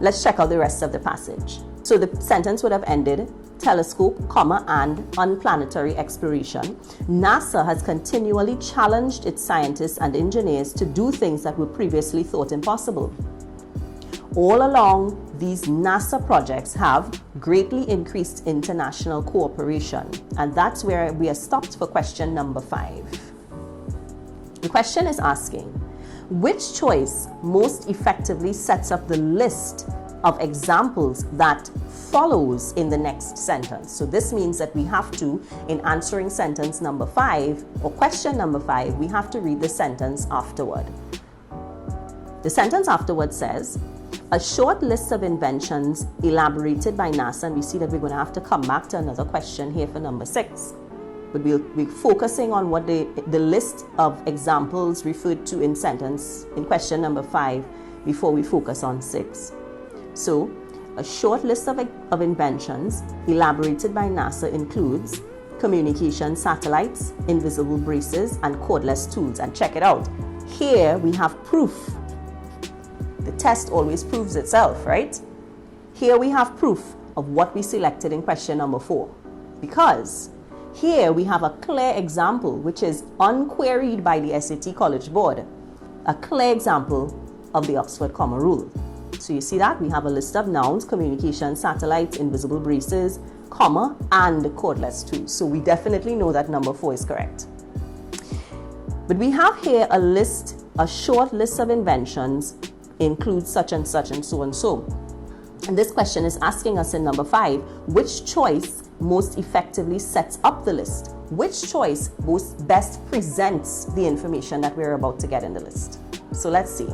let's check out the rest of the passage. So the sentence would have ended, telescope, comma, and unplanetary exploration. NASA has continually challenged its scientists and engineers to do things that were previously thought impossible. All along, these NASA projects have greatly increased international cooperation. And that's where we are stopped for question number 5. The question is asking, which choice most effectively sets up the list of examples that follows in the next sentence? So this means that we have to, in answering sentence number 5 or question number 5, we have to read the sentence afterward. The sentence afterward says, a short list of inventions elaborated by NASA, and we see that we're going to have to come back to another question here for number 6. But we'll be focusing on what the list of examples referred to in question number 5 before we focus on 6. So, a short list of inventions elaborated by NASA includes communication satellites, invisible braces, and cordless tools. And check it out. Here we have proof. The test always proves itself, right? Here we have proof of what we selected in question number 4. Because here we have a clear example which is unqueried by the SAT College Board. A clear example of the Oxford Common Rule. So you see that we have a list of nouns, communication satellites, invisible braces, comma, and cordless tools. So we definitely know that number 4 is correct. But we have here a short list of inventions includes such and such and so and so. And this question is asking us in number 5, which choice most effectively sets up the list? Which choice best presents the information that we're about to get in the list? So let's see.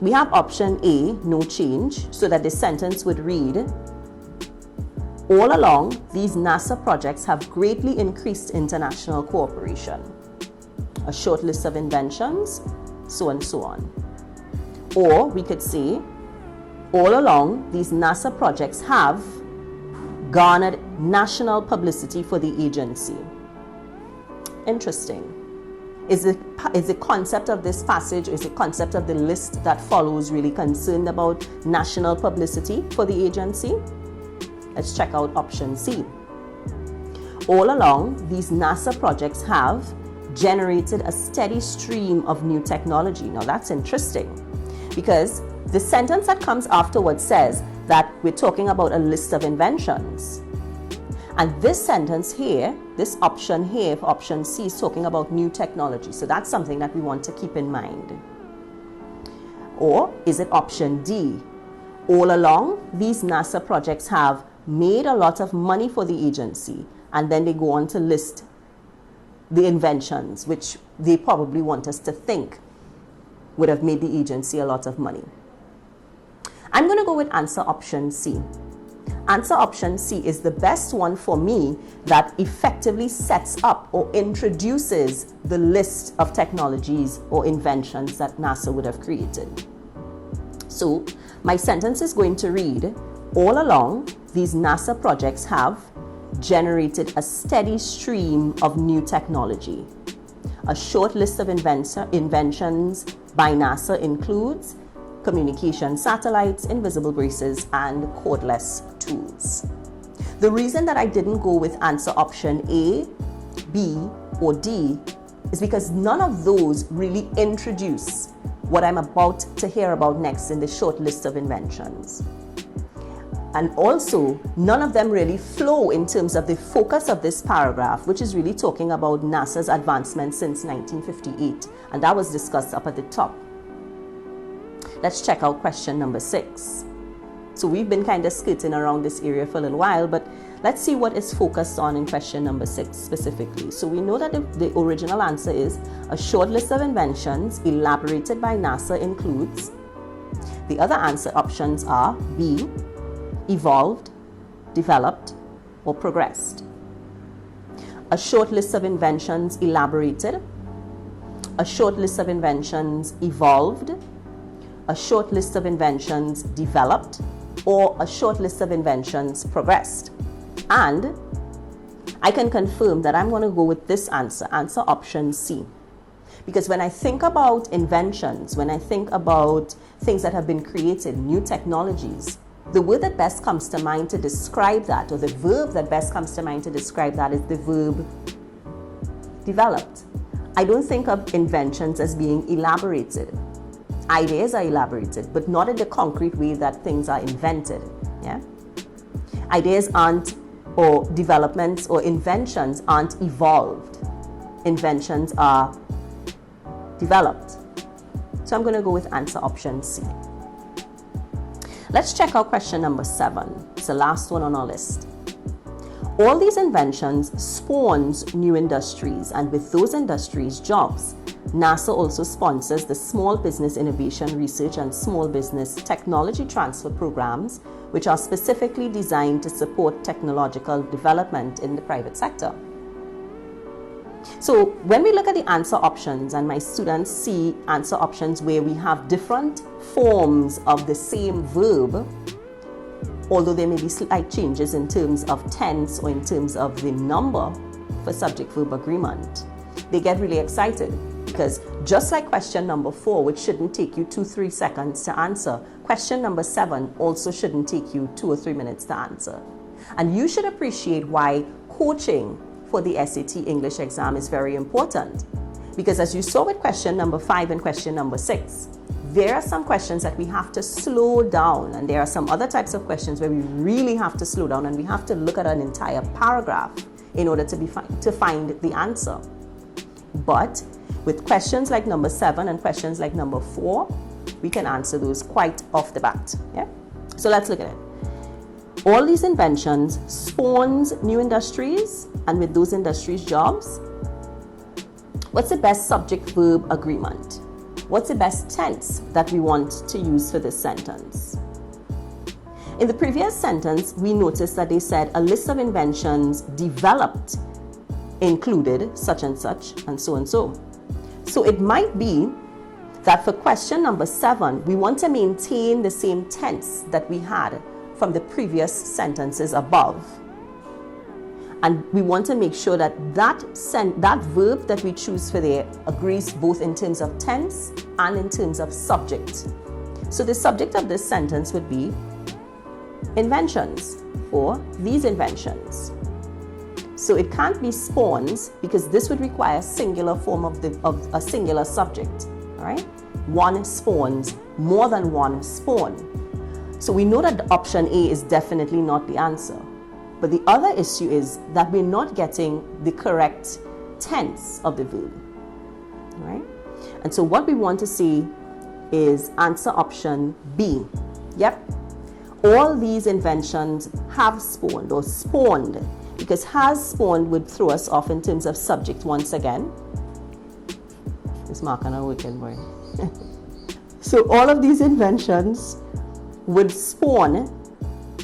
We have option A, no change, so that the sentence would read, all along, these NASA projects have greatly increased international cooperation. A short list of inventions, so and so on. Or we could say, all along, these NASA projects have garnered national publicity for the agency. Interesting. Is the concept of this passage, is the concept of the list that follows really concerned about national publicity for the agency? Let's check out option C. All along, these NASA projects have generated a steady stream of new technology. Now that's interesting because the sentence that comes afterwards says that we're talking about a list of inventions. And this sentence here, this option here for option C is talking about new technology. So that's something that we want to keep in mind. Or is it option D? All along, these NASA projects have made a lot of money for the agency, and then they go on to list the inventions, which they probably want us to think would have made the agency a lot of money. I'm going to go with answer option C. Answer option C is the best one for me that effectively sets up or introduces the list of technologies or inventions that NASA would have created. So my sentence is going to read, all along, these NASA projects have generated a steady stream of new technology. A short list of inventions by NASA includes communication satellites, invisible braces, and cordless tools. The reason that I didn't go with answer option A, B, or D is because none of those really introduce what I'm about to hear about next in the short list of inventions. And also, none of them really flow in terms of the focus of this paragraph, which is really talking about NASA's advancement since 1958. And that was discussed up at the top. Let's check out question number 6. So we've been kind of skirting around this area for a little while, but let's see what is focused on in question number 6 specifically. So we know that the original answer is a short list of inventions elaborated by NASA includes. The other answer options are B, evolved, developed, or progressed. A short list of inventions elaborated, a short list of inventions evolved, a short list of inventions developed, or a short list of inventions progressed. And I can confirm that I'm going to go with this answer, answer option C. Because when I think about inventions, when I think about things that have been created, new technologies, the word that best comes to mind to describe that, or the verb that best comes to mind to describe that, is the verb developed. I don't think of inventions as being elaborated. Ideas are elaborated, but not in the concrete way that things are invented. Yeah? Ideas aren't, or developments or inventions aren't evolved. Inventions are developed. So I'm going to go with answer option C. Let's check out question number 7. It's the last one on our list. All these inventions spawns new industries, and with those industries, jobs. NASA also sponsors the Small Business Innovation Research and Small Business Technology Transfer programs, which are specifically designed to support technological development in the private sector. So when we look at the answer options, and my students see answer options where we have different forms of the same verb, although there may be slight changes in terms of tense or in terms of the number for subject-verb agreement, they get really excited, because just like question number 4, which shouldn't take you 2-3 seconds to answer, question number 7 also shouldn't take you 2 or 3 minutes to answer. And you should appreciate why coaching for the SAT English exam is very important, because as you saw with question number 5 and question number 6, there are some questions that we have to slow down, and there are some other types of questions where we really have to slow down and we have to look at an entire paragraph in order to find the answer. But with questions like number 7 and questions like number 4, we can answer those quite off the bat. Yeah? So let's look at it. All these inventions spawns new industries, and with those industries, jobs. What's the best subject-verb agreement? What's the best tense that we want to use for this sentence? In the previous sentence, we noticed that they said a list of inventions developed included such and such and so and so. So it might be that for question number 7, we want to maintain the same tense that we had from the previous sentences above. And we want to make sure that that verb that we choose for there agrees both in terms of tense and in terms of subject. So the subject of this sentence would be inventions, or these inventions. So it can't be spawns, because this would require a singular form of a singular subject. All right? One spawns, more than one spawn. So we know that the option A is definitely not the answer. But the other issue is that we're not getting the correct tense of the verb. All right? And so what we want to see is answer option B. Yep. All these inventions have spawned or spawned, because has spawned would throw us off in terms of subject once again. This marker not working, boy. So all of these inventions would spawn,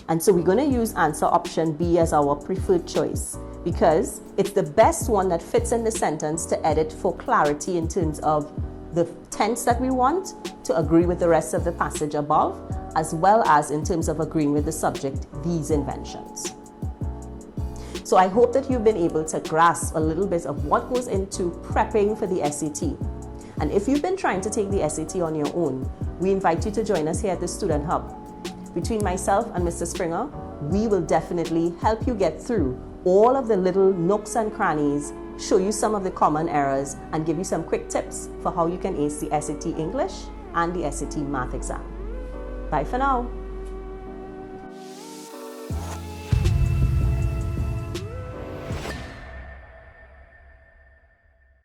and so we're going to use answer option B as our preferred choice, because it's the best one that fits in the sentence to edit for clarity in terms of the tense that we want to agree with the rest of the passage above, as well as in terms of agreeing with the subject, these inventions. So I hope that you've been able to grasp a little bit of what goes into prepping for the SAT. And if you've been trying to take the SAT on your own, we invite you to join us here at the Student Hub. Between myself and Mr. Springer, we will definitely help you get through all of the little nooks and crannies, show you some of the common errors, and give you some quick tips for how you can ace the SAT English and the SAT Math exam. Bye for now.